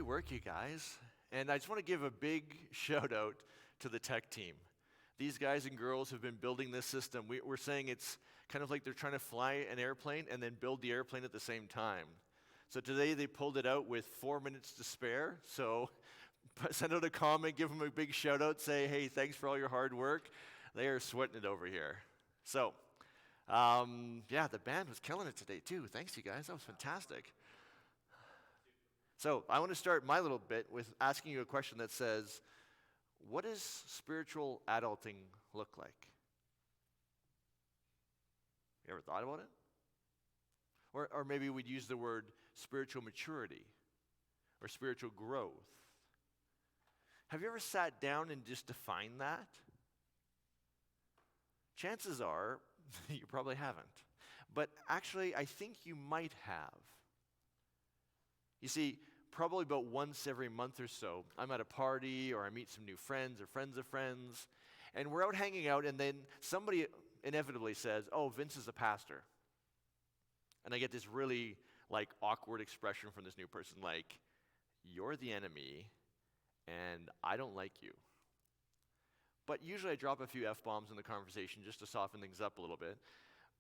Great work, you guys. And I just want to give a big shout out to the tech team. These guys and girls have been building this system. We're saying it's kind of like they're trying to fly an airplane and then build the airplane at the same time. So today they pulled it out with 4 minutes to spare. So send out a comment, give them a big shout out, say, hey, thanks for all your hard work. They are sweating it over here. So, the band was killing it today too. Thanks, you guys. That was fantastic. So I want to start my little bit with asking you a question that says, what does spiritual adulting look like? You ever thought about it? Or maybe we'd use the word spiritual maturity or spiritual growth. Have you ever sat down and just defined that? Chances are you probably haven't. But actually, I think you might have. You see, probably about once every month or so, I'm at a party or I meet some new friends or friends of friends, and we're out hanging out, and then somebody inevitably says, oh, Vince is a pastor. And I get this really awkward expression from this new person, like, you're the enemy, and I don't like you. But usually I drop a few F-bombs in the conversation just to soften things up a little bit.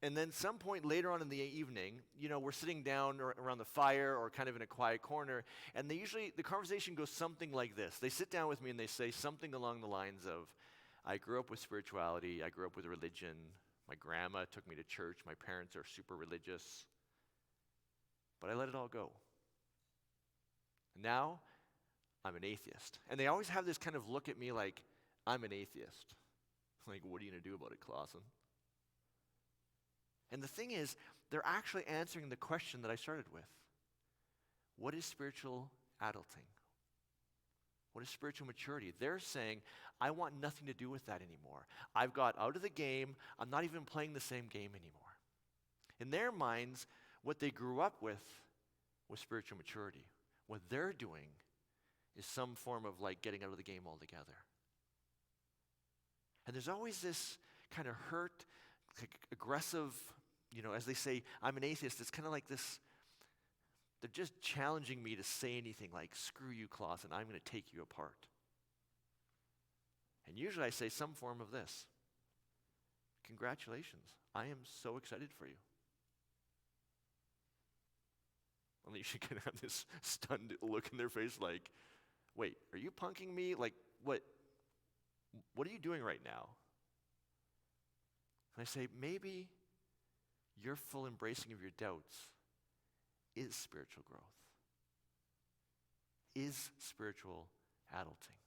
And then some point later on in the evening, we're sitting down around the fire or kind of in a quiet corner, and the conversation goes something like this. They sit down with me and they say something along the lines of, I grew up with spirituality, I grew up with religion, my grandma took me to church, my parents are super religious, but I let it all go. And now, I'm an atheist. And they always have this kind of look at me like, I'm an atheist. Like, what are you going to do about it, Clausen? And the thing is, they're actually answering the question that I started with. What is spiritual adulting? What is spiritual maturity? They're saying, I want nothing to do with that anymore. I've got out of the game. I'm not even playing the same game anymore. In their minds, what they grew up with was spiritual maturity. What they're doing is some form of getting out of the game altogether. And there's always this kind of hurt, aggressive, as they say, I'm an atheist, it's kind of like this, they're just challenging me to say anything like, screw you, Clausen, I'm going to take you apart. And usually I say some form of this. Congratulations, I am so excited for you. And you should kind of have this stunned look in their face like, wait, are you punking me? Like, what are you doing right now? And I say, maybe your full embracing of your doubts is spiritual growth, is spiritual adulting.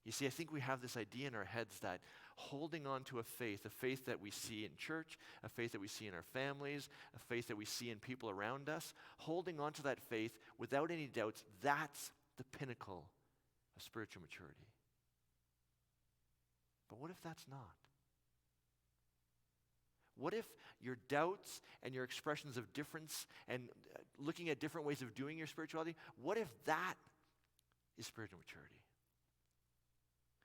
You see, I think we have this idea in our heads that holding on to a faith that we see in church, a faith that we see in our families, a faith that we see in people around us, holding on to that faith without any doubts, that's the pinnacle of spiritual maturity. But what if that's not? What if your doubts and your expressions of difference and looking at different ways of doing your spirituality, what if that is spiritual maturity?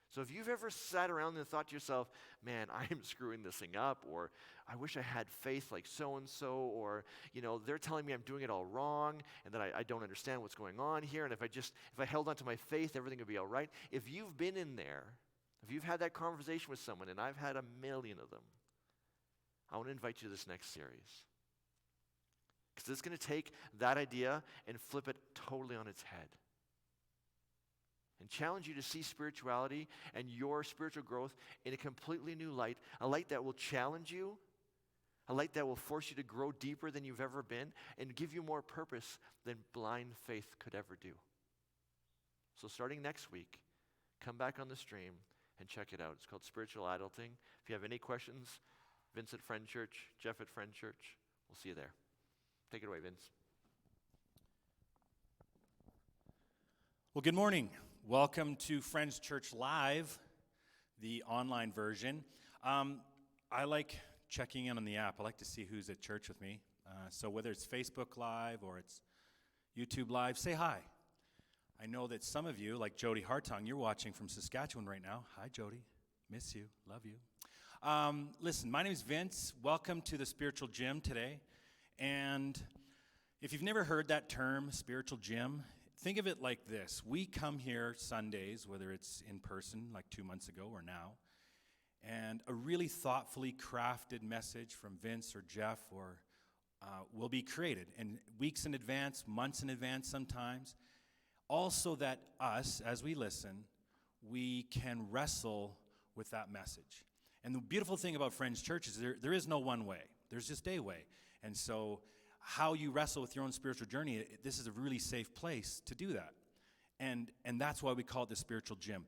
So if you've ever sat around and thought to yourself, man, I am screwing this thing up, or I wish I had faith like so-and-so, or, they're telling me I'm doing it all wrong, and that I don't understand what's going on here, and if I held on to my faith, everything would be all right. If you've been in there, if you've had that conversation with someone, and I've had a million of them, I want to invite you to this next series. Because it's going to take that idea and flip it totally on its head. And challenge you to see spirituality and your spiritual growth in a completely new light, a light that will challenge you, a light that will force you to grow deeper than you've ever been, and give you more purpose than blind faith could ever do. So starting next week, come back on the stream and check it out. It's called Spiritual Adulting. If you have any questions, Vince at Friend Church, Jeff at Friend Church, we'll see you there. Take it away, Vince. Well, good morning. Welcome to Friends Church Live, the online version. I like checking in on the app. I like to see who's at church with me. So whether it's Facebook Live or it's YouTube Live, say hi. I know that some of you, like Jody Hartung, you're watching from Saskatchewan right now. Hi, Jody. Miss you. Love you. Listen, my name is Vince. Welcome to the Spiritual Gym today. And If you've never heard that term, spiritual gym, think of it like this. We come here Sundays, whether it's in person like 2 months ago or now, and a really thoughtfully crafted message from Vince or Jeff will be created, and weeks in advance, months in advance sometimes, also that us, as we listen, we can wrestle with that message. And the beautiful thing about Friends Church is there is no one way. There's just a way. And so how you wrestle with your own spiritual journey, this is a really safe place to do that. And that's why we call it the spiritual gym.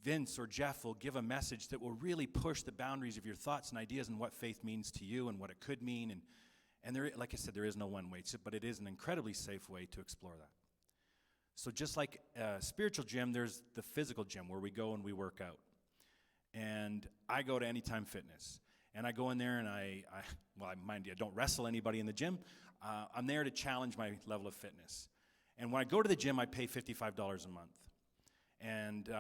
Vince or Jeff will give a message that will really push the boundaries of your thoughts and ideas and what faith means to you and what it could mean. And there, like I said, there is no one way, but it is an incredibly safe way to explore that. So just like a spiritual gym, there's the physical gym where we go and we work out. And I go to Anytime Fitness. And I go in there and mind you, I don't wrestle anybody in the gym. I'm there to challenge my level of fitness. And when I go to the gym, I pay $55 a month. And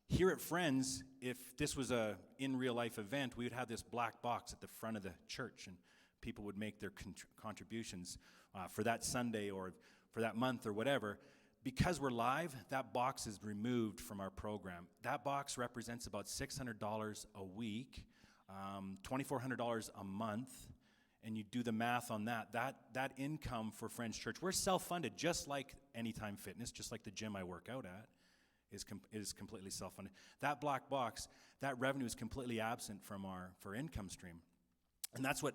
here at Friends, if this was a in real life event, we would have this black box at the front of the church, and people would make their contributions for that Sunday or for that month or whatever. Because we're live, that box is removed from our program. That box represents about $600 a week, $2,400 a month, and you do the math on that. That income for Friends Church, we're self-funded, just like Anytime Fitness, just like the gym I work out at, is completely self-funded. That black box, that revenue is completely absent from our income stream, and that's what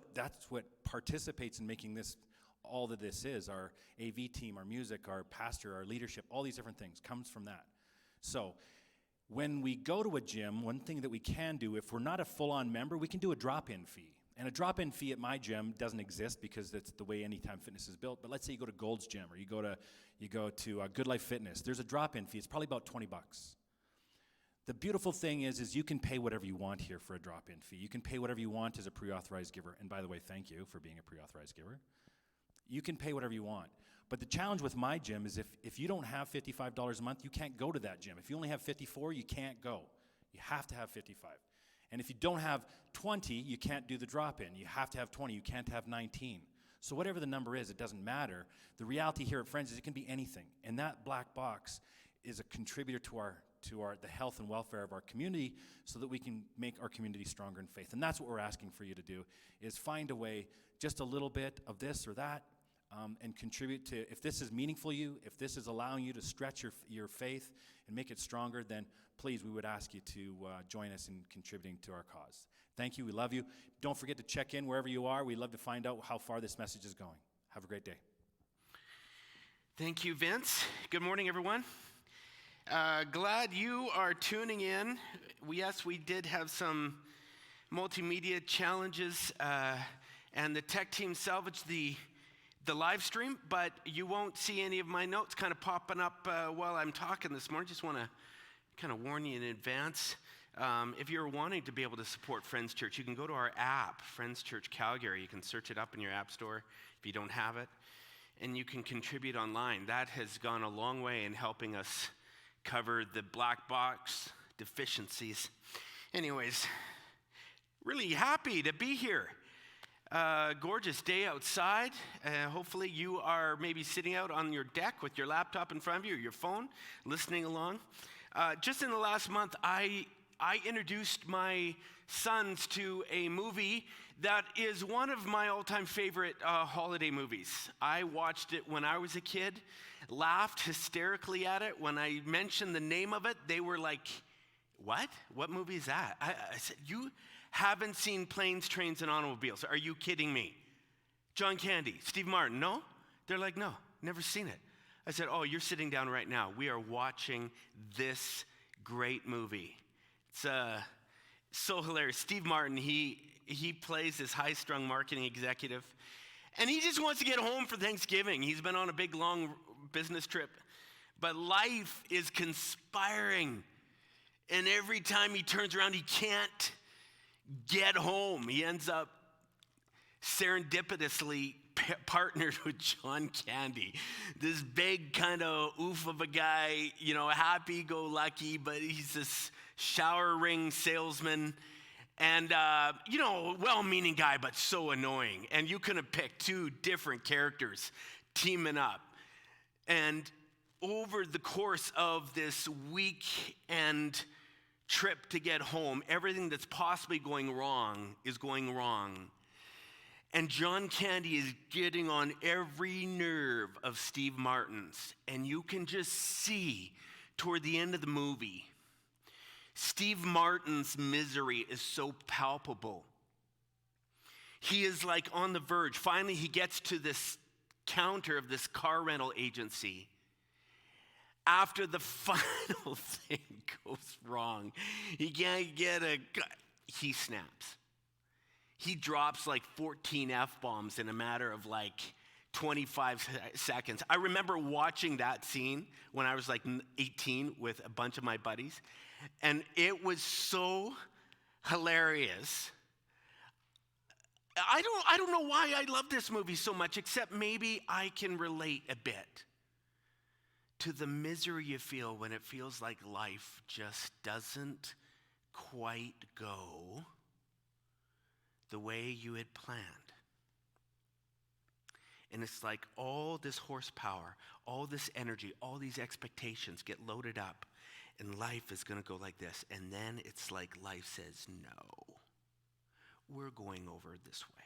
participates in making this all that this is. Our AV team, our music, our pastor, our leadership, all these different things comes from that. So when we go to a gym, one thing that we can do, if we're not a full-on member, we can do a drop-in fee. And a drop-in fee at my gym doesn't exist because that's the way Anytime Fitness is built. But let's say you go to Gold's Gym or you go to Good Life Fitness. There's a drop-in fee. It's probably about $20. The beautiful thing is you can pay whatever you want here for a drop-in fee. You can pay whatever you want as a pre-authorized giver. And by the way, thank you for being a pre-authorized giver. You can pay whatever you want. But the challenge with my gym is if you don't have $55 a month, you can't go to that gym. If you only have 54, you can't go. You have to have 55. And if you don't have 20, you can't do the drop-in. You have to have 20. You can't have 19. So whatever the number is, it doesn't matter. The reality here at Friends is it can be anything. And that black box is a contributor to the health and welfare of our community so that we can make our community stronger in faith. And that's what we're asking for you to do, is find a way, just a little bit of this or that, and contribute to, if this is meaningful to you, if this is allowing you to stretch your faith and make it stronger, then please, we would ask you to join us in contributing to our cause. Thank you. We love you. Don't forget to check in wherever you are. We'd love to find out how far this message is going. Have a great day. Thank you, Vince. Good morning, everyone. Glad you are tuning in. Yes, we did have some multimedia challenges, and the tech team salvaged the live stream, but you won't see any of my notes kind of popping up while I'm talking this morning. Just want to kind of warn you in advance. If you're wanting to be able to support Friends Church, you can go to our app, Friends Church Calgary. You can search it up in your app store if you don't have it, and you can contribute online. That has gone a long way in helping us cover the black box deficiencies. Anyways, really happy to be here. Gorgeous day outside. Hopefully you are maybe sitting out on your deck with your laptop in front of you or your phone, listening along. Just in the last month, I introduced my sons to a movie that is one of my all-time favorite holiday movies. I watched it when I was a kid, laughed hysterically at it. When I mentioned the name of it, they were like, "What? What movie is that?" I said, "You haven't seen Planes, Trains, and Automobiles. Are you kidding me?" John Candy, Steve Martin, no? They're like, "No, never seen it." I said, "Oh, you're sitting down right now. We are watching this great movie." It's so hilarious. Steve Martin, he plays this high-strung marketing executive, and he just wants to get home for Thanksgiving. He's been on a big, long business trip, but life is conspiring, and every time he turns around, he can't get home. He ends up serendipitously partnered with John Candy, this big kind of oof of a guy, happy-go-lucky, but he's this shower ring salesman, and well-meaning guy, but so annoying. And you could have picked two different characters teaming up. And over the course of this weekend trip to get home, everything that's possibly going wrong is going wrong. And John Candy is getting on every nerve of Steve Martin's. And you can just see toward the end of the movie, Steve Martin's misery is so palpable. He is like on the verge. Finally, he gets to this counter of this car rental agency. After the final thing goes wrong, he can't get he snaps. He drops like 14 F-bombs in a matter of like 25 seconds. I remember watching that scene when I was like 18 with a bunch of my buddies, and it was so hilarious. I don't know why I love this movie so much, except maybe I can relate a bit to the misery you feel when it feels like life just doesn't quite go the way you had planned. And it's like all this horsepower, all this energy, all these expectations get loaded up, and life is going to go like this. And then it's like life says, no, we're going over this way.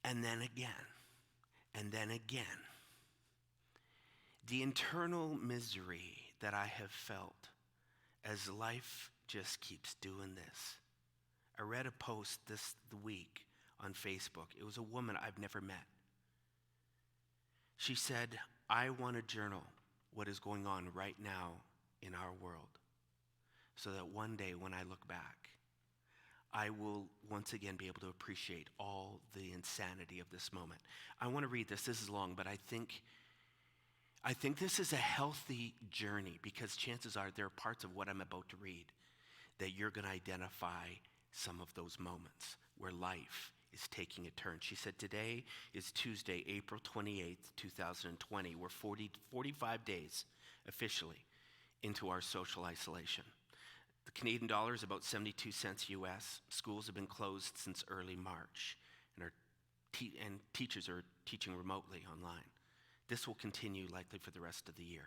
And then again, and then again. The internal misery that I have felt as life just keeps doing this. I read a post the week on Facebook. It was a woman I've never met. She said, I want to journal what is going on right now in our world so that one day when I look back, I will once again be able to appreciate all the insanity of this moment. I want to read this. This is long, but I think this is a healthy journey because chances are there are parts of what I'm about to read that you're going to identify some of those moments where life is taking a turn. She said, today is Tuesday, April 28th, 2020. We're 45 days officially into our social isolation. The Canadian dollar is about 72 cents US. Schools have been closed since early March, and teachers are teaching remotely online. This will continue likely for the rest of the year.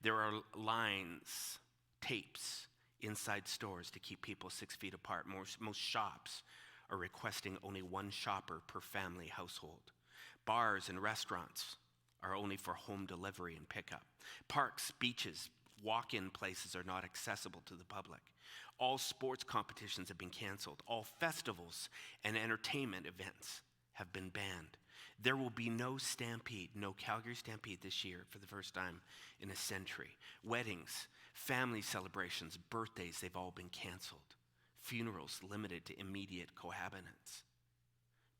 There are lines, tapes inside stores to keep people 6 feet apart. Most shops are requesting only one shopper per family household. Bars and restaurants are only for home delivery and pickup. Parks, beaches, walk-in places are not accessible to the public. All sports competitions have been canceled. All festivals and entertainment events have been banned. There will be no Stampede, no Calgary Stampede this year for the first time in a century. Weddings, family celebrations, birthdays, they've all been canceled. Funerals limited to immediate cohabitants.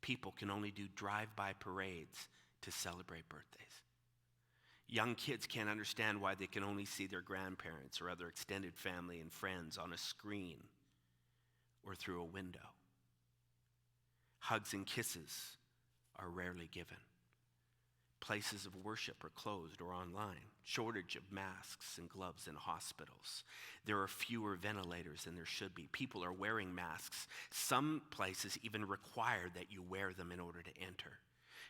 People can only do drive-by parades to celebrate birthdays. Young kids can't understand why they can only see their grandparents or other extended family and friends on a screen or through a window. Hugs and kisses are rarely given. Places of worship are closed or online. Shortage of masks and gloves in hospitals. There are fewer ventilators than there should be. People are wearing masks. Some places even require that you wear them in order to enter.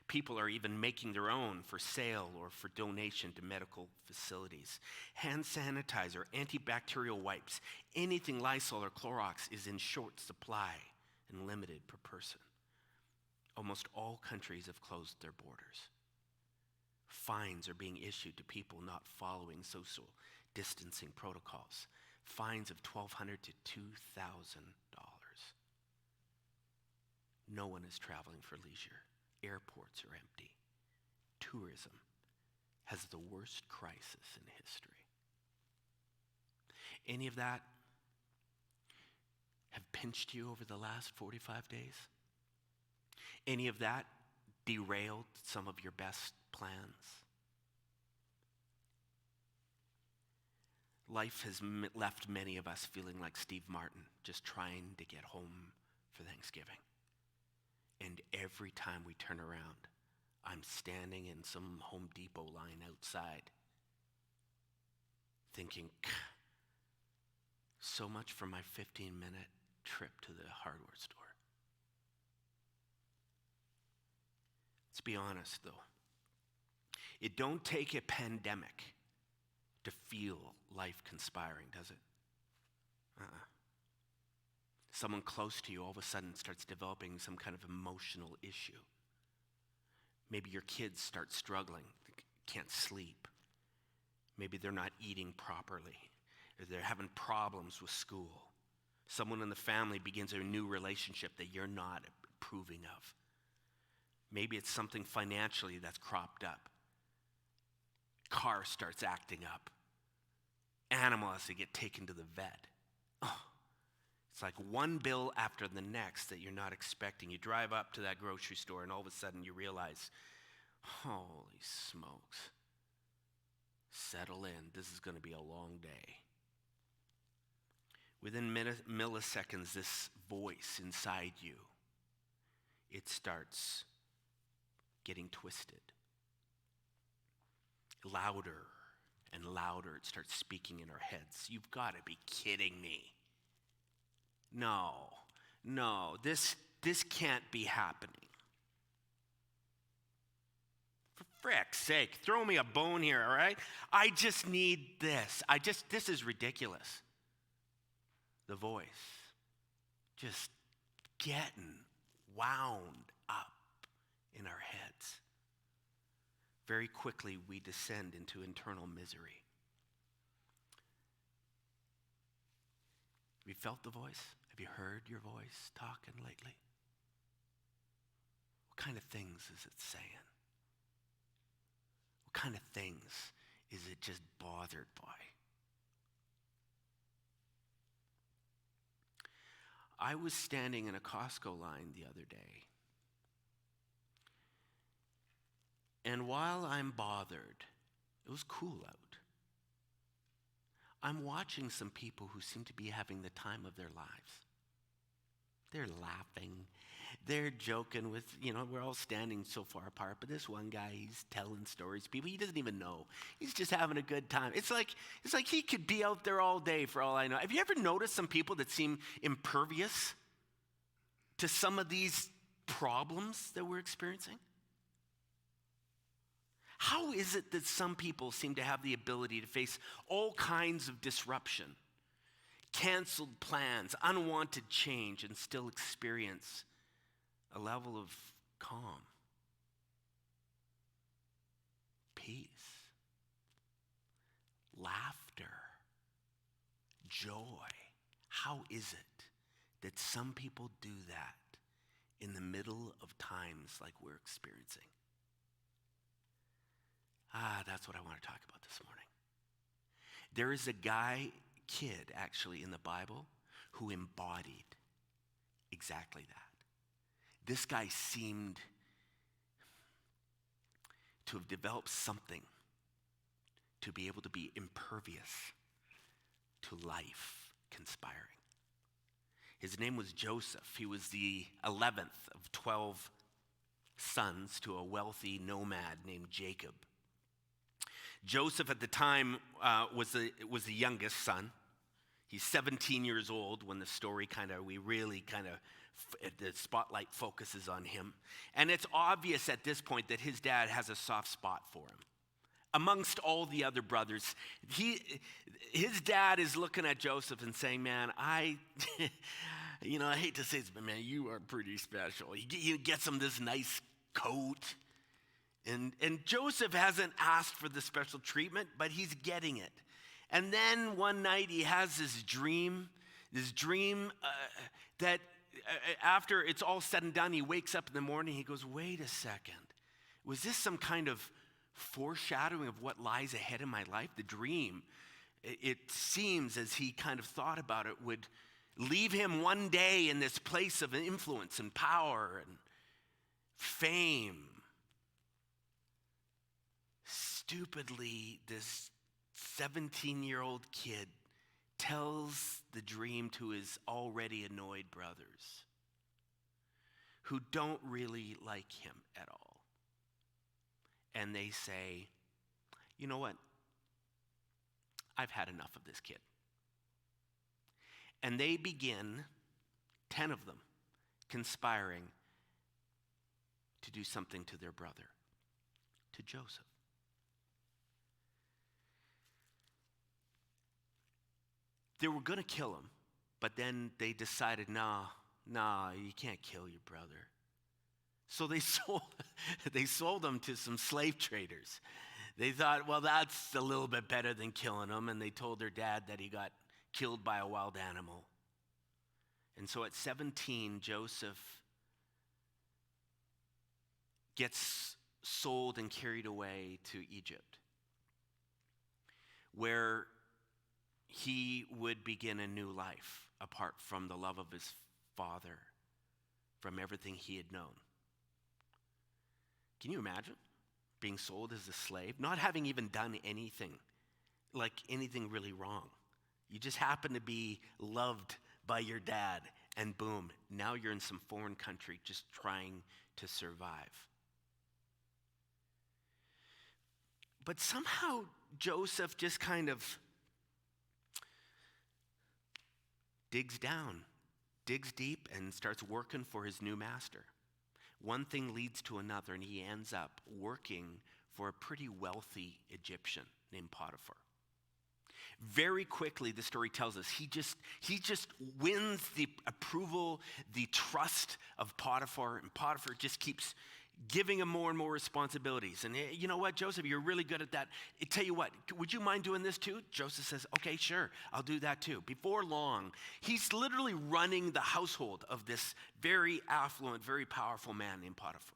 People are even making their own for sale or for donation to medical facilities. Hand sanitizer, antibacterial wipes, anything Lysol or Clorox is in short supply and limited per person. Almost all countries have closed their borders. Fines are being issued to people not following social distancing protocols. Fines of $1,200 to $2,000. No one is traveling for leisure. Airports are empty. Tourism has the worst crisis in history. Any of that have pinched you over the last 45 days? Any of that derailed some of your best plans? Life has left many of us feeling like Steve Martin, just trying to get home for Thanksgiving. And every time we turn around, I'm standing in some Home Depot line outside thinking, So much for my 15-minute trip to the hardware store. Let's be honest, though. It don't take a pandemic to feel life conspiring, does it? Someone close to you all of a sudden starts developing some kind of emotional issue. Maybe your kids start struggling, can't sleep. Maybe they're not eating properly, or they're having problems with school. Someone in the family begins a new relationship that you're not approving of. Maybe it's something financially that's cropped up. Car starts acting up. Animal has to get taken to the vet. Oh, it's like one bill after the next that you're not expecting. You drive up to that grocery store and all of a sudden you realize, holy smokes, settle in. This is going to be a long day. Within milliseconds, this voice inside you, it starts getting twisted. Louder and louder, it starts speaking in our heads. You've got to be kidding me. No, this can't be happening. For frick's sake, throw me a bone here, all right? I just need this. This is ridiculous. The voice just getting wound up in our heads. Very quickly, we descend into internal misery. Have you felt the voice? Have you heard your voice talking lately? What kind of things is it saying? What kind of things is it just bothered by? I was standing in a Costco line the other day. And while I'm bothered, it was cool out. I'm watching some people who seem to be having the time of their lives. They're laughing. They're joking with, we're all standing so far apart, but this one guy, he's telling stories to people he doesn't even know. He's just having a good time. It's like he could be out there all day for all I know. Have you ever noticed some people that seem impervious to some of these problems that we're experiencing? How is it that some people seem to have the ability to face all kinds of disruption, canceled plans, unwanted change, and still experience a level of calm, peace, laughter, joy? How is it that some people do that in the middle of times like we're experiencing? That's what I want to talk about this morning. There is a kid actually in the Bible who embodied exactly that. This guy seemed to have developed something to be able to be impervious to life conspiring. His name was Joseph. He was the 11th of 12 sons to a wealthy nomad named Jacob. Joseph at the time was the youngest son. He's 17 years old when the story the spotlight focuses on him. And it's obvious at this point that his dad has a soft spot for him. Amongst all the other brothers, his dad is looking at Joseph and saying, man, I hate to say this, but man, you are pretty special. He gets him this nice coat. And Joseph hasn't asked for the special treatment, but he's getting it. And then one night he has this dream that after it's all said and done, he wakes up in the morning, he goes, wait a second. Was this some kind of foreshadowing of what lies ahead in my life? The dream, it seems as he kind of thought about it, would leave him one day in this place of influence and power and fame. Stupidly, this 17-year-old kid tells the dream to his already annoyed brothers who don't really like him at all. And they say, you know what? I've had enough of this kid. And they begin, 10 of them, conspiring to do something to their brother, to Joseph. They were going to kill him, but then they decided, nah, you can't kill your brother. So they sold him to some slave traders. They thought, well, that's a little bit better than killing him, and they told their dad that he got killed by a wild animal. And so at 17, Joseph gets sold and carried away to Egypt, where he would begin a new life apart from the love of his father, from everything he had known. Can you imagine being sold as a slave, not having even done anything, like anything really wrong? You just happen to be loved by your dad, and boom, now you're in some foreign country just trying to survive. But somehow Joseph just kind of digs deep, and starts working for his new master. One thing leads to another, and he ends up working for a pretty wealthy Egyptian named Potiphar. Very quickly, the story tells us, he just wins the approval, the trust of Potiphar, and Potiphar just keeps giving him more and more responsibilities. And you know what, Joseph, you're really good at that. I tell you what, would you mind doing this too? Joseph says, okay, sure, I'll do that too. Before long, he's literally running the household of this very affluent, very powerful man named Potiphar.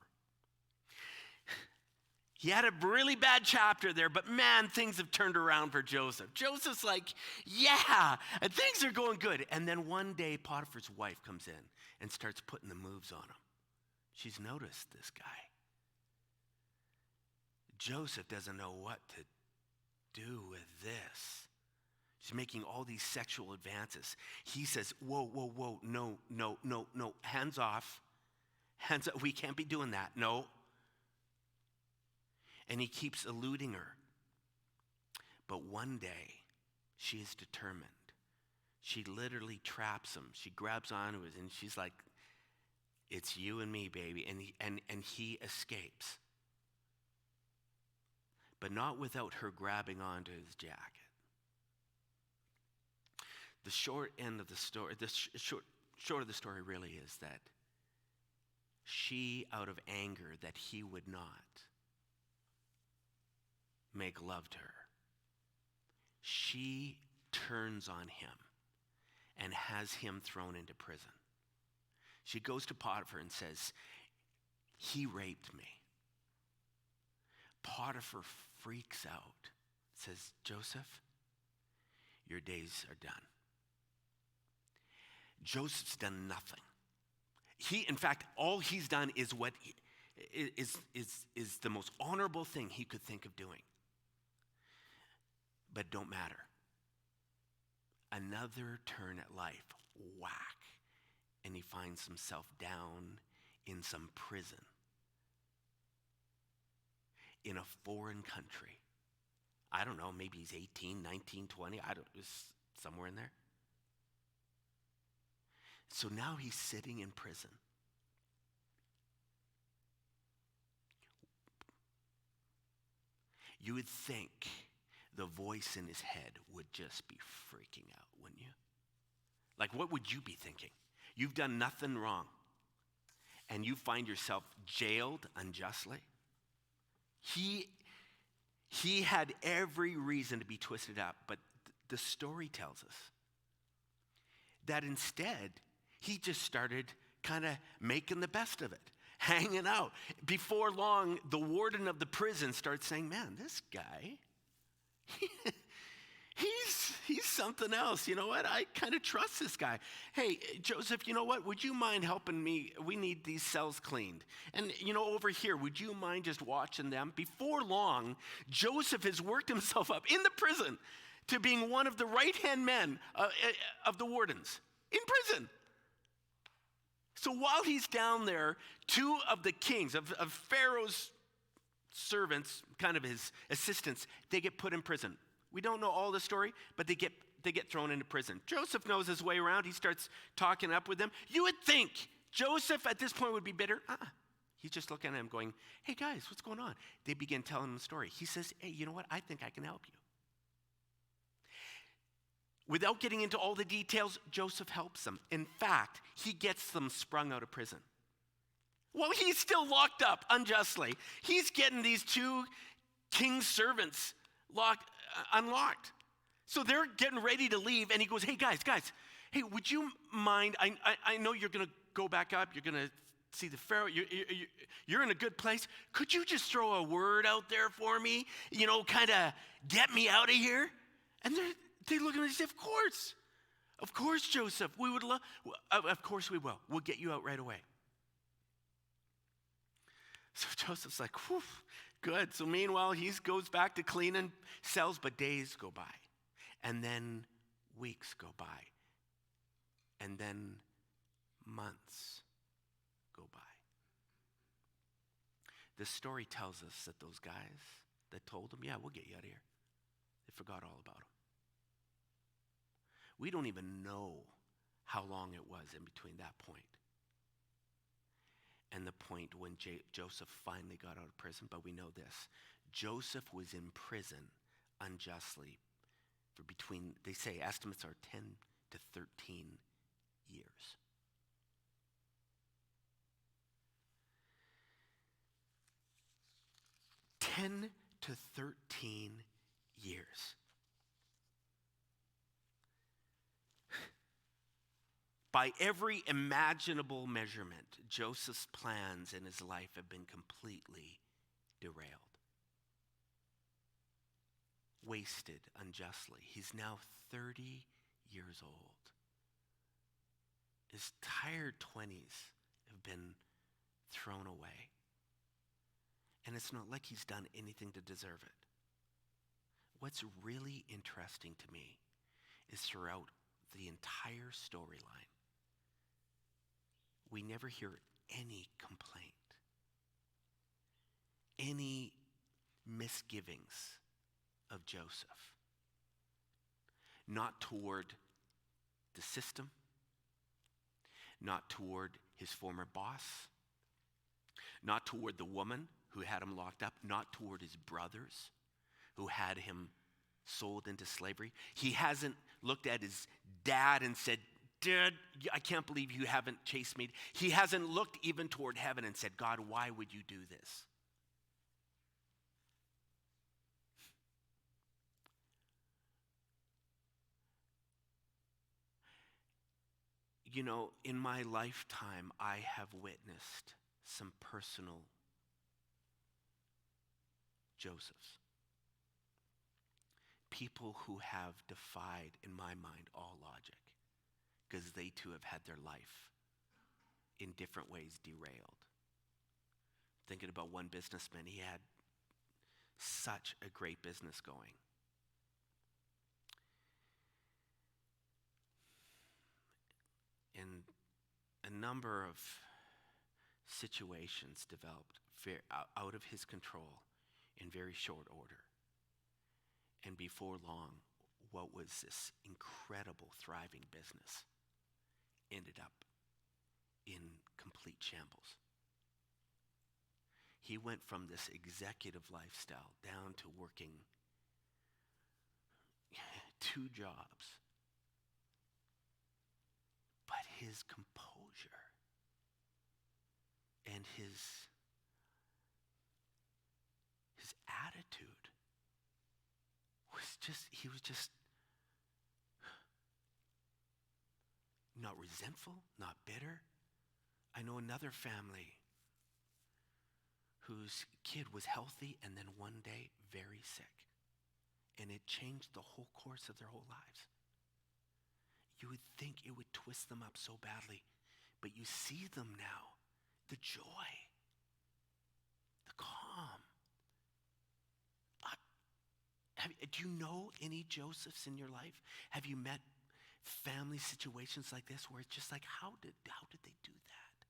He had a really bad chapter there, but man, things have turned around for Joseph. Joseph's like, yeah, and things are going good. And then one day, Potiphar's wife comes in and starts putting the moves on him. She's noticed this guy. Joseph doesn't know what to do with this. She's making all these sexual advances. He says, whoa, no, hands off. Hands up, we can't be doing that, no. And he keeps eluding her. But one day, she is determined. She literally traps him. She grabs onto it, and she's like, it's you and me, baby. And he escapes. But not without her grabbing onto his jacket. The short end of the story, short of the story really is that she, out of anger that he would not make love to her, she turns on him and has him thrown into prison. She goes to Potiphar and says, he raped me. Potiphar freaks out, says, Joseph, your days are done. Joseph's done nothing. In fact, all he's done is what is the most honorable thing he could think of doing. But don't matter. Another turn at life, whack, and he finds himself down in some prison in a foreign country. I don't know, maybe he's 18, 19, 20, it's somewhere in there. So now he's sitting in prison. You would think the voice in his head would just be freaking out, wouldn't you? Like, what would you be thinking? You've done nothing wrong, and you find yourself jailed unjustly. He had every reason to be twisted up, but the story tells us that instead, he just started kind of making the best of it, hanging out. Before long, the warden of the prison starts saying, man, this guy, he's something else. You know what? I kind of trust this guy. Hey, Joseph, you know what? Would you mind helping me? We need these cells cleaned. And, over here, would you mind just watching them? Before long, Joseph has worked himself up in the prison to being one of the right-hand men of the wardens in prison. So while he's down there, two of the kings, of Pharaoh's servants, kind of his assistants, they get put in prison. We don't know all the story, but they they get thrown into prison. Joseph knows his way around. He starts talking up with them. You would think Joseph at this point would be bitter. He's just looking at him going, hey guys, what's going on? They begin telling him the story. He says, hey, you know what? I think I can help you. Without getting into all the details, Joseph helps them. In fact, he gets them sprung out of prison. Well, he's still locked up unjustly. He's getting these two king's servants unlocked. So they're getting ready to leave, and he goes, hey guys, hey, would you mind? I know you're going to go back up. You're going to see the Pharaoh. You're in a good place. Could you just throw a word out there for me? Kind of get me out of here? And they look at me and say, of course, Joseph. We would love. Of course we will. We'll get you out right away. So Joseph's like, whew, good. So meanwhile, he goes back to cleaning cells, but days go by. And then weeks go by. And then months go by. The story tells us that those guys that told him, yeah, we'll get you out of here, they forgot all about him. We don't even know how long it was in between that point and the point when Joseph finally got out of prison. But we know this. Joseph was in prison unjustly for between, they say estimates are 10 to 13 years. $10 to 13 years. By every imaginable measurement, Joseph's plans in his life have been completely derailed. Wasted unjustly. He's now 30 years old. His tired 20s have been thrown away. And it's not like he's done anything to deserve it. What's really interesting to me is throughout the entire storyline, we never hear any complaint, any misgivings of Joseph. Not toward the system, not toward his former boss, not toward the woman who had him locked up, not toward his brothers who had him sold into slavery. He hasn't looked at his dad and said, Dad, I can't believe you haven't chased me. He hasn't looked even toward heaven and said, God, why would you do this? In my lifetime, I have witnessed some personal Josephs. People who have defied, in my mind, all logic, because they too have had their life in different ways derailed. Thinking about one businessman, he had such a great business going. And a number of situations developed out of his control in very short order. And before long, what was this incredible, thriving business ended up in complete shambles. He went from this executive lifestyle down to working 2 jobs. But his composure and his attitude he was just not resentful, not bitter. I know another family whose kid was healthy and then one day very sick. And it changed the whole course of their whole lives. You would think it would twist them up so badly, but you see them now, the joy, the calm. Do you know any Josephs in your life? Have you met family situations like this where it's just like, how did they do that?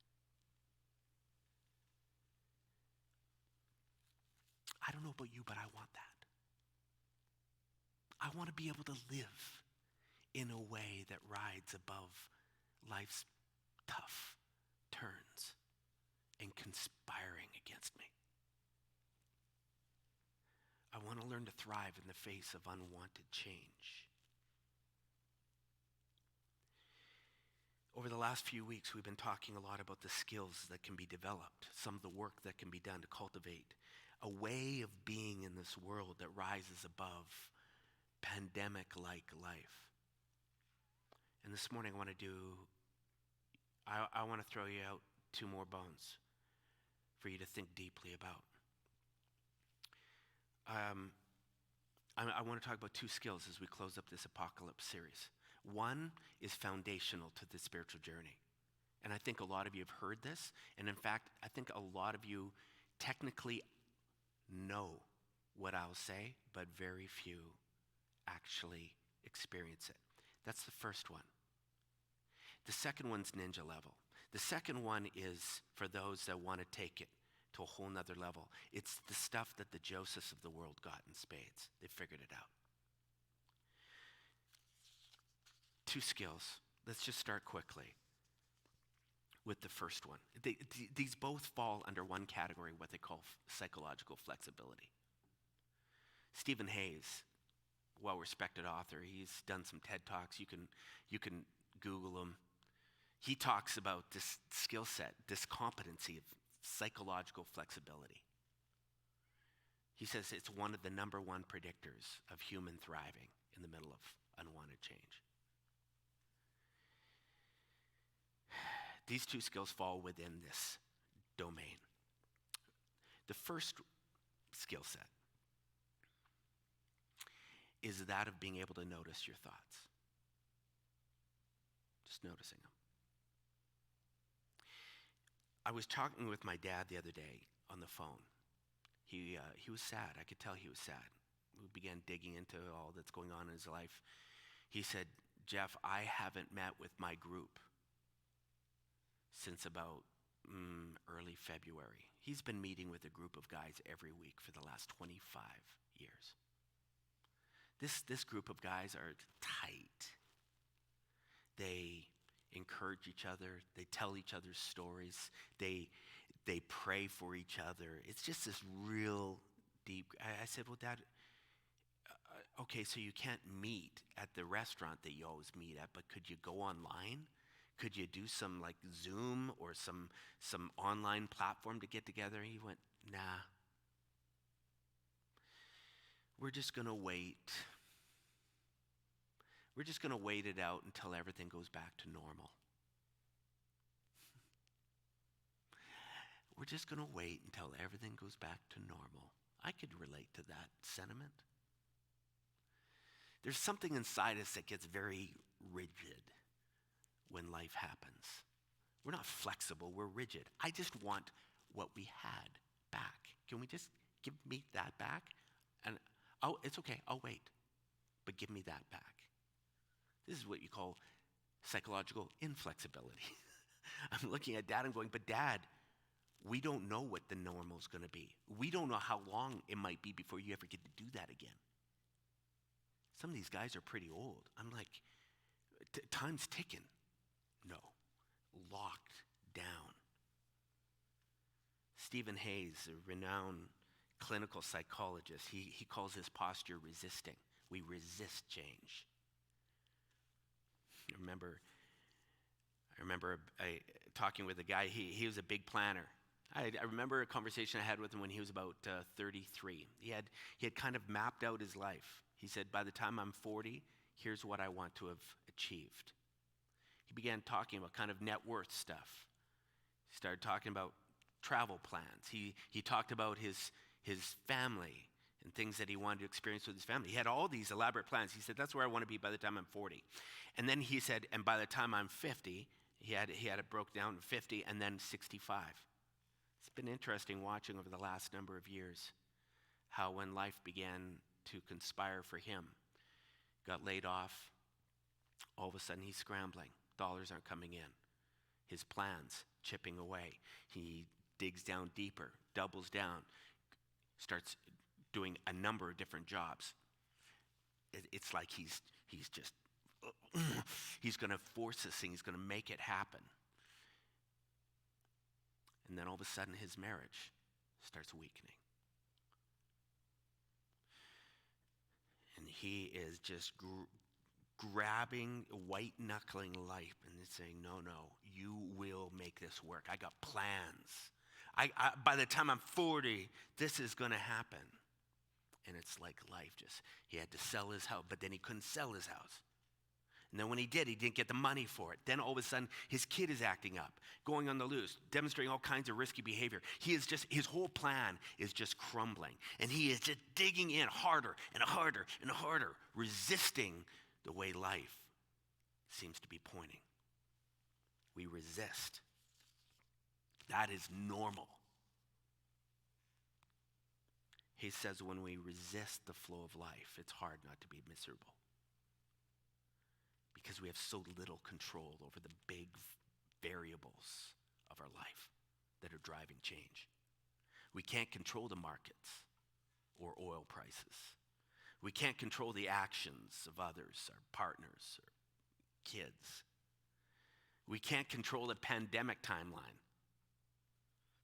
I don't know about you, but I want that. I want to be able to live in a way that rides above life's tough turns and conspiring against me. I want to learn to thrive in the face of unwanted change. Over the last few weeks, we've been talking a lot about the skills that can be developed, some of the work that can be done to cultivate a way of being in this world that rises above pandemic-like life. And this morning I want to throw you out two more bones for you to think deeply about. I want to talk about two skills as we close up this Apocalypse series. One is foundational to the spiritual journey. And I think a lot of you have heard this. And in fact, I think a lot of you technically know what I'll say, but very few actually experience it. That's the first one. The second one's ninja level. The second one is for those that want to take it to a whole nother level. It's the stuff that the Josephs of the world got in spades. They figured it out. Two skills. Let's just start quickly with the first one. These both fall under one category, what they call psychological flexibility. Stephen Hayes, well-respected author, he's done some TED Talks. You can Google him. He talks about this skill set, this competency of psychological flexibility. He says it's one of the number one predictors of human thriving in the middle of unwanted change. These two skills fall within this domain. The first skill set is that of being able to notice your thoughts. Just noticing them. I was talking with my dad the other day on the phone. He was sad. I could tell he was sad. We began digging into all that's going on in his life. He said, "Jeff, I haven't met with my group since about early February." He's been meeting with a group of guys every week for the last 25 years. This group of guys are tight. They encourage each other. They tell each other's stories. They pray for each other. It's just this real deep. I said, "Well, Dad, okay, so you can't meet at the restaurant that you always meet at, but could you go online? Could you do some like Zoom or some online platform to get together?" He went, "Nah. We're just going to wait. We're just going to wait it out until everything goes back to normal. We're just going to wait until everything goes back to normal." I could relate to that sentiment. There's something inside us that gets very rigid when life happens. We're not flexible, we're rigid. I just want what we had back. Can we just give me that back? And it's okay, I'll wait, but give me that back. This is what you call psychological inflexibility. I'm looking at Dad and going, "But Dad, we don't know what the normal is going to be. We don't know how long it might be before you ever get to do that again. Some of these guys are pretty old." I'm like, time's ticking. No, locked down. Stephen Hayes, a renowned clinical psychologist, he calls his posture resisting. We resist change. I remember talking with a guy, he was a big planner. I remember a conversation I had with him when he was about 33. He had kind of mapped out his life. He said, "By the time I'm 40, here's what I want to have achieved." He began talking about kind of net worth stuff. He started talking about travel plans. He talked about his family and things that he wanted to experience with his family. He had all these elaborate plans. He said, "That's where I want to be by the time I'm 40. And then he said, "And by the time I'm 50, he had it broke down to 50 and then 65. It's been interesting watching over the last number of years how when life began to conspire for him, got laid off, all of a sudden he's scrambling. Dollars aren't coming in. His plans chipping away. He digs down deeper, doubles down, starts doing a number of different jobs. It's like he's just he's going to force this thing. He's going to make it happen. And then all of a sudden, his marriage starts weakening. And he is just grabbing, white-knuckling life and saying, no, you will make this work. I got plans. By the time I'm 40, this is going to happen. And it's like life just, he had to sell his house, but then he couldn't sell his house. And then when he did, he didn't get the money for it. Then all of a sudden, his kid is acting up, going on the loose, demonstrating all kinds of risky behavior. His whole plan is just crumbling. And he is just digging in harder and harder and harder, resisting the way life seems to be pointing. We resist. That is normal. He says when we resist the flow of life, it's hard not to be miserable. Because we have so little control over the big variables of our life that are driving change. We can't control the markets or oil prices. We can't control the actions of others, our partners, our kids. We can't control the pandemic timeline.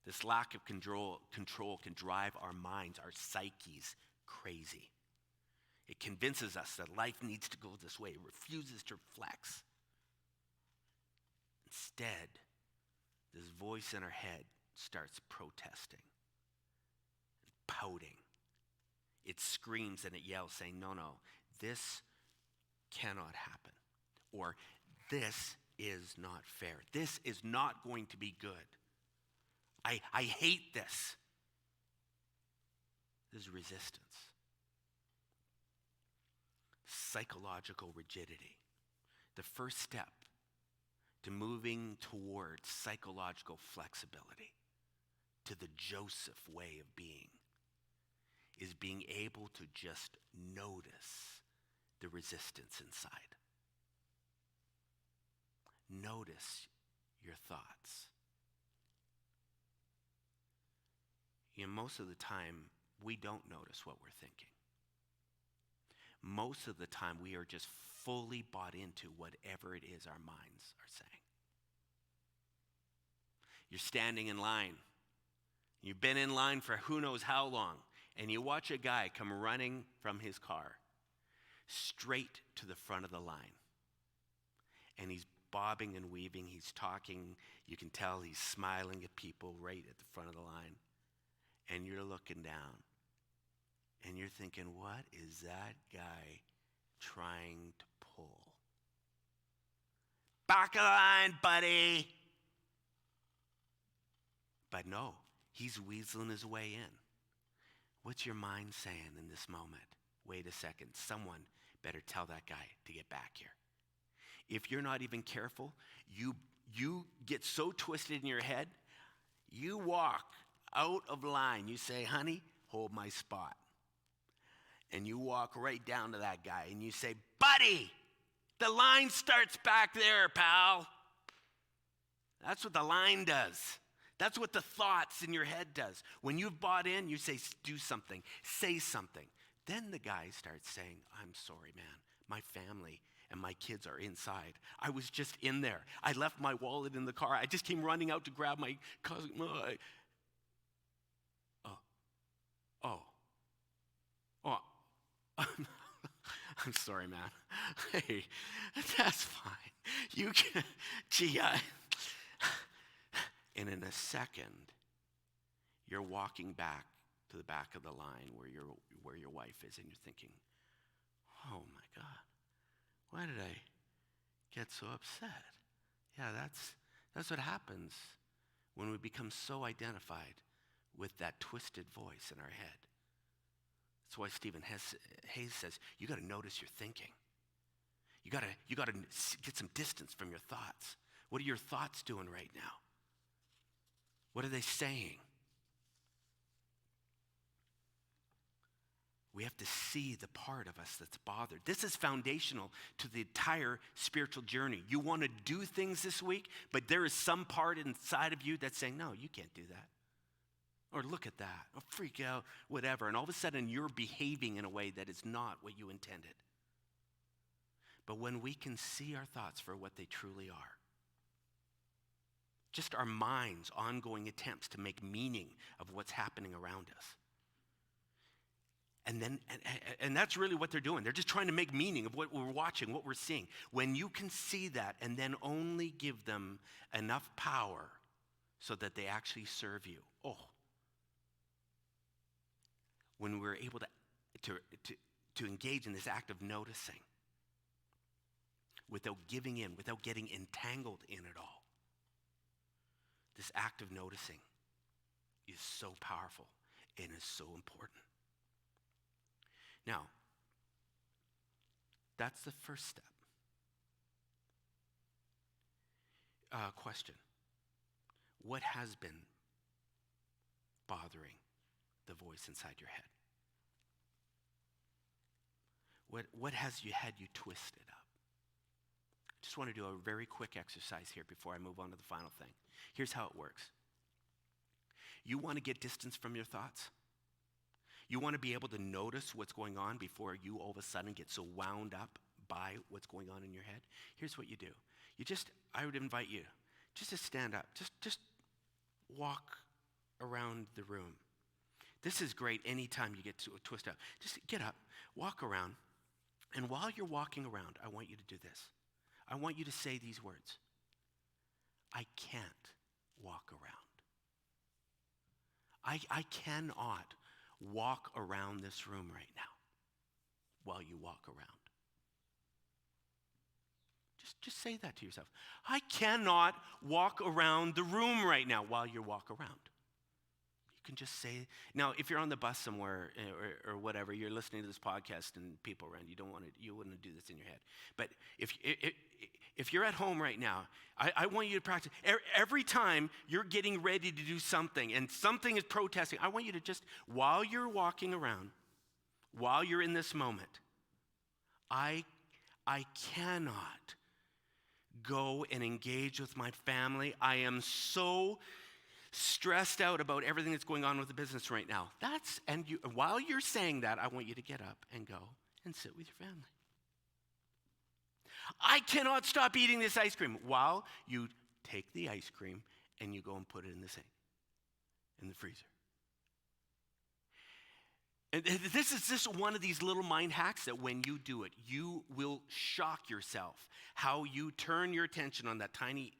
This lack of control can drive our minds, our psyches, crazy. It convinces us that life needs to go this way. It refuses to flex. Instead, this voice in our head starts protesting, pouting. It screams and it yells, saying, no, this cannot happen. Or this is not fair. This is not going to be good. I hate this. There's resistance. Psychological rigidity. The first step to moving towards psychological flexibility, to the Joseph way of being, is being able to just notice the resistance inside. Notice your thoughts. Most of the time, we don't notice what we're thinking. Most of the time, we are just fully bought into whatever it is our minds are saying. You're standing in line. You've been in line for who knows how long, and you watch a guy come running from his car straight to the front of the line. And he's bobbing and weaving. He's talking. You can tell he's smiling at people right at the front of the line. And you're looking down. And you're thinking, what is that guy trying to pull? Back of the line, buddy. But no, he's weaseling his way in. What's your mind saying in this moment? Wait a second, someone better tell that guy to get back here. If you're not even careful, you get so twisted in your head, you walk out of line. You say, honey, hold my spot. And you walk right down to that guy and you say, buddy, the line starts back there, pal. That's what the line does. That's what the thoughts in your head does. When you've bought in, you say, do something, say something. Then the guy starts saying, I'm sorry, man. My family and my kids are inside. I was just in there. I left my wallet in the car. I just came running out to grab my cousin. I'm sorry, man. Hey, that's fine. You can, and in a second, you're walking back to the back of the line where your wife is, and you're thinking, oh my God, why did I get so upset? Yeah, that's what happens when we become so identified with that twisted voice in our head. That's why Stephen Hayes says, you got to notice your thinking. You got to get some distance from your thoughts. What are your thoughts doing right now? What are they saying? We have to see the part of us that's bothered. This is foundational to the entire spiritual journey. You want to do things this week, but there is some part inside of you that's saying, no, you can't do that. Or look at that, or freak out, whatever. And all of a sudden, you're behaving in a way that is not what you intended. But when we can see our thoughts for what they truly are, just our mind's ongoing attempts to make meaning of what's happening around us. And that's really what they're doing. They're just trying to make meaning of what we're watching, what we're seeing. When you can see that and then only give them enough power so that they actually serve you. Oh. When we're able to engage in this act of noticing without giving in, without getting entangled in it all. This act of noticing is so powerful and is so important. Now, that's the first step. Question. What has been bothering the voice inside your head? What has had you twisted up? Just want to do a very quick exercise here before I move on to the final thing. Here's how it works. You want to get distance from your thoughts? You want to be able to notice what's going on before you all of a sudden get so wound up by what's going on in your head? Here's what you do. I would invite you just to stand up. Just walk around the room. This is great anytime you get to a twist up. Just get up, walk around, and while you're walking around, I want you to do this. I want you to say these words. I can't walk around. I cannot walk around this room right now while you walk around. Just say that to yourself. I cannot walk around the room right now while you walk around. You can just say, now if you're on the bus somewhere or whatever, you're listening to this podcast and people around, you wouldn't do this in your head. But if you're at home right now, I want you to practice. Every time you're getting ready to do something and something is protesting, I want you to just, while you're walking around, while you're in this moment, I cannot go and engage with my family. I am so stressed out about everything that's going on with the business right now. While you're saying that, I want you to get up and go and sit with your family. I cannot stop eating this ice cream while you take the ice cream and you go and put it in the sink, in the freezer. And this is just one of these little mind hacks that when you do it, you will shock yourself how you turn your attention on that tiny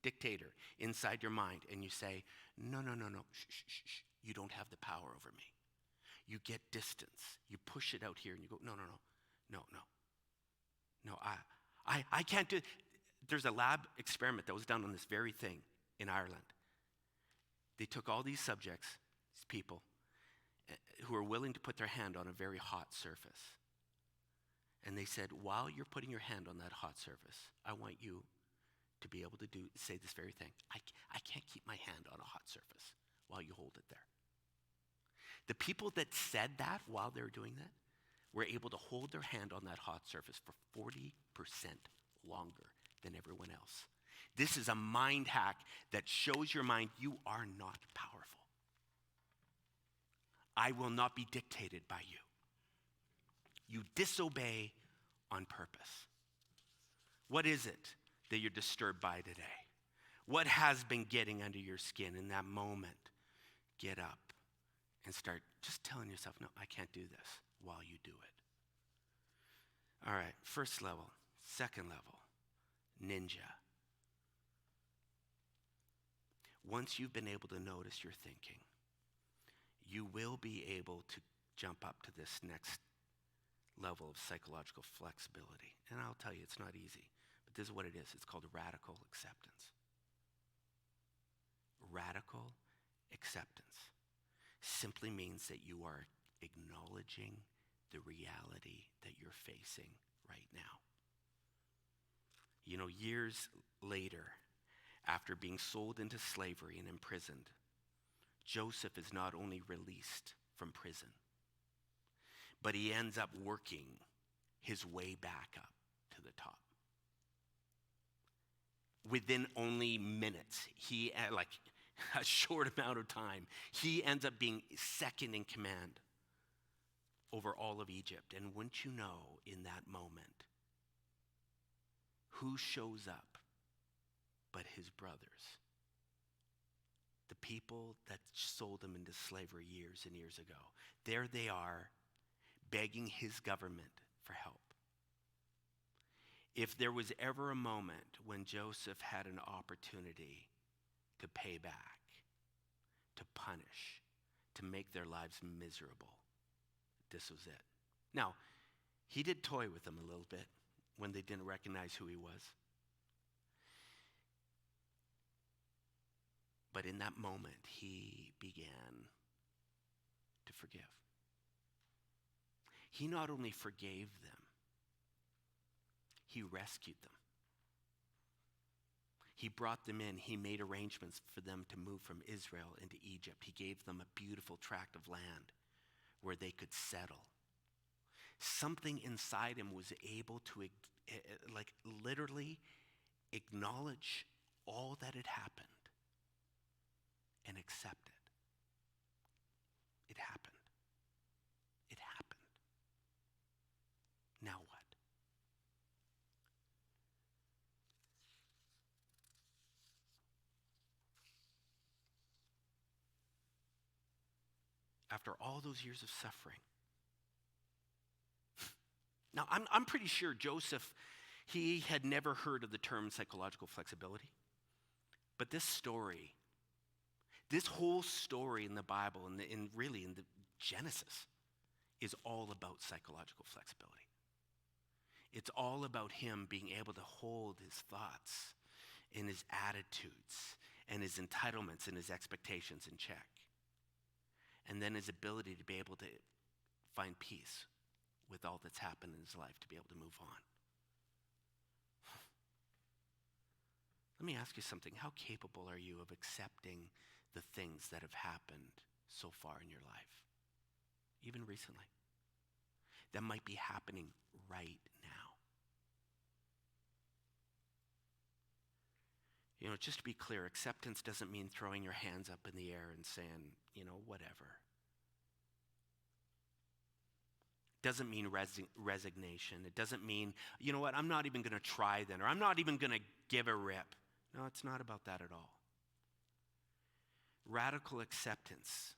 dictator inside your mind and you say, no, shh, you don't have the power over me. You get distance. You push it out here and you go, no, I can't do it. There's a lab experiment that was done on this very thing in Ireland. They took all these subjects, these people, who are willing to put their hand on a very hot surface. And they said, while you're putting your hand on that hot surface, I want you to be able to say this very thing. I can't keep my hand on a hot surface while you hold it there. The people that said that while they were doing that were able to hold their hand on that hot surface for 40% longer than everyone else. This is a mind hack that shows your mind you are not powerful. I will not be dictated by you. You disobey on purpose. What is it that you're disturbed by today? What has been getting under your skin in that moment? Get up and start just telling yourself, no, I can't do this while you do it. All right, first level. Second level, ninja. Once you've been able to notice your thinking, you will be able to jump up to this next level of psychological flexibility. And I'll tell you, it's not easy, but this is what it is. It's called radical acceptance. Radical acceptance simply means that you are acknowledging the reality that you're facing right now. You know, years later, after being sold into slavery and imprisoned, Joseph is not only released from prison, but he ends up working his way back up to the top. Within only minutes, like a short amount of time, he ends up being second in command over all of Egypt. And wouldn't you know, in that moment, who shows up but his brothers? The people that sold him into slavery years and years ago. There they are, begging his government for help. If there was ever a moment when Joseph had an opportunity to pay back, to punish, to make their lives miserable, this was it. Now, he did toy with them a little bit when they didn't recognize who he was. But in that moment, he began to forgive. He not only forgave them, he rescued them. He brought them in. He made arrangements for them to move from Israel into Egypt. He gave them a beautiful tract of land where they could settle. Something inside him was able to literally acknowledge all that had happened and accept it. It happened. It happened. Now what? After all those years of suffering. Now, I'm pretty sure Joseph, he had never heard of the term psychological flexibility. But this story, this whole story in the Bible, and really in the Genesis, is all about psychological flexibility. It's all about him being able to hold his thoughts and his attitudes and his entitlements and his expectations in check. And then his ability to be able to find peace with all that's happened in his life, to be able to move on. Let me ask you something. How capable are you of accepting the things that have happened so far in your life, even recently, that might be happening right now? You know, just to be clear, acceptance doesn't mean throwing your hands up in the air and saying, whatever. Doesn't mean resignation. It doesn't mean, you know what, I'm not even going to try then, or I'm not even going to give a rip. No, it's not about that at all. Radical acceptance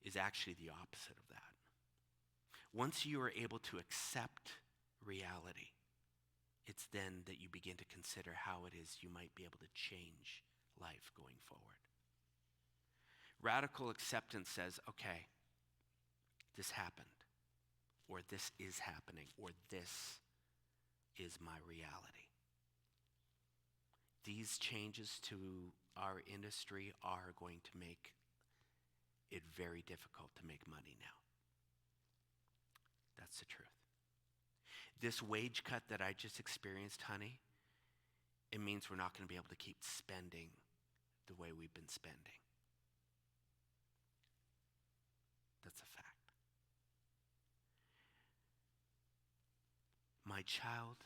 is actually the opposite of that. Once you are able to accept reality, it's then that you begin to consider how it is you might be able to change life going forward. Radical acceptance says, okay, this happened, or this is happening, or this is my reality. These changes to our industry are going to make it very difficult to make money now. That's the truth. This wage cut that I just experienced, honey, it means we're not going to be able to keep spending the way we've been spending. That's a fact. My child,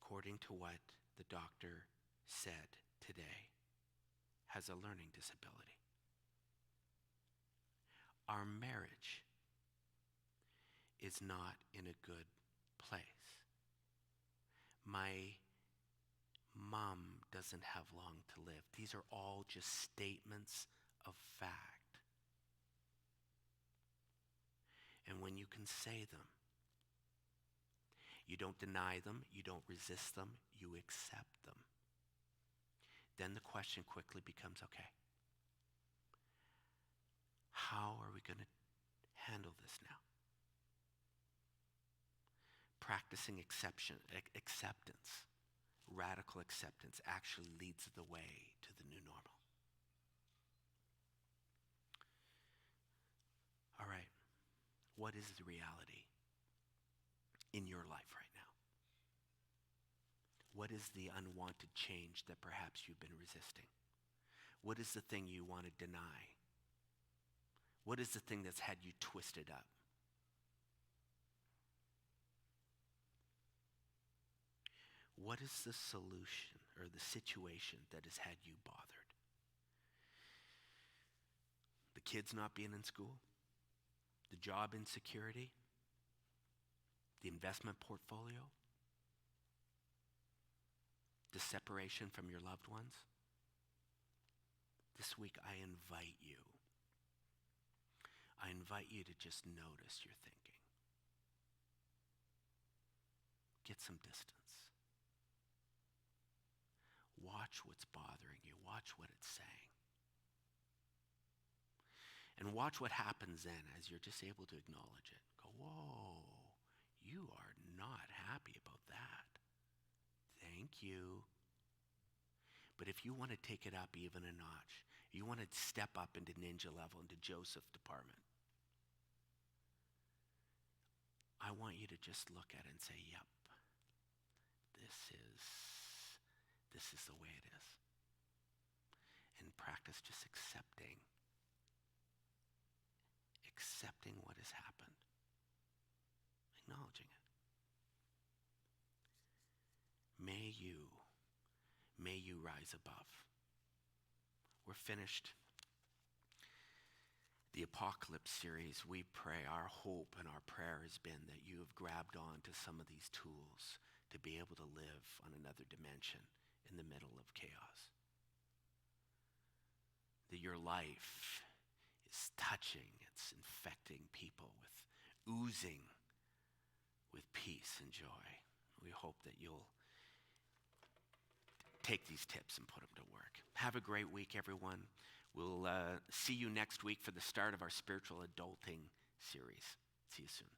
according to what the doctor said today, has a learning disability. Our marriage is not in a good place. My mom doesn't have long to live. These are all just statements of fact. And when you can say them, you don't deny them, you don't resist them, you accept them. Then the question quickly becomes, okay, how are we going to handle this now? Practicing acceptance, radical acceptance, actually leads the way to the new normal. All right, what is the reality in your life right now? What is the unwanted change that perhaps you've been resisting? What is the thing you want to deny? What is the thing that's had you twisted up? What is the solution or the situation that has had you bothered? The kids not being in school? The job insecurity? The investment portfolio? the separation from your loved ones, this week I invite you to just notice your thinking. Get some distance. Watch what's bothering you. Watch what it's saying. And watch what happens then as you're just able to acknowledge it. Go, whoa, you are not happy about that. Thank you. But if you want to take it up even a notch, you want to step up into ninja level, into Joseph department, I want you to just look at it and say, yep, this is the way it is. And practice just accepting what has happened, acknowledging it. May you rise above. We're finished the Apocalypse series. We pray, our hope and our prayer has been that you have grabbed on to some of these tools to be able to live on another dimension in the middle of chaos. That your life is touching, it's infecting people with oozing with peace and joy. We hope that you'll take these tips and put them to work. Have a great week, everyone. We'll see you next week for the start of our spiritual adulting series. See you soon.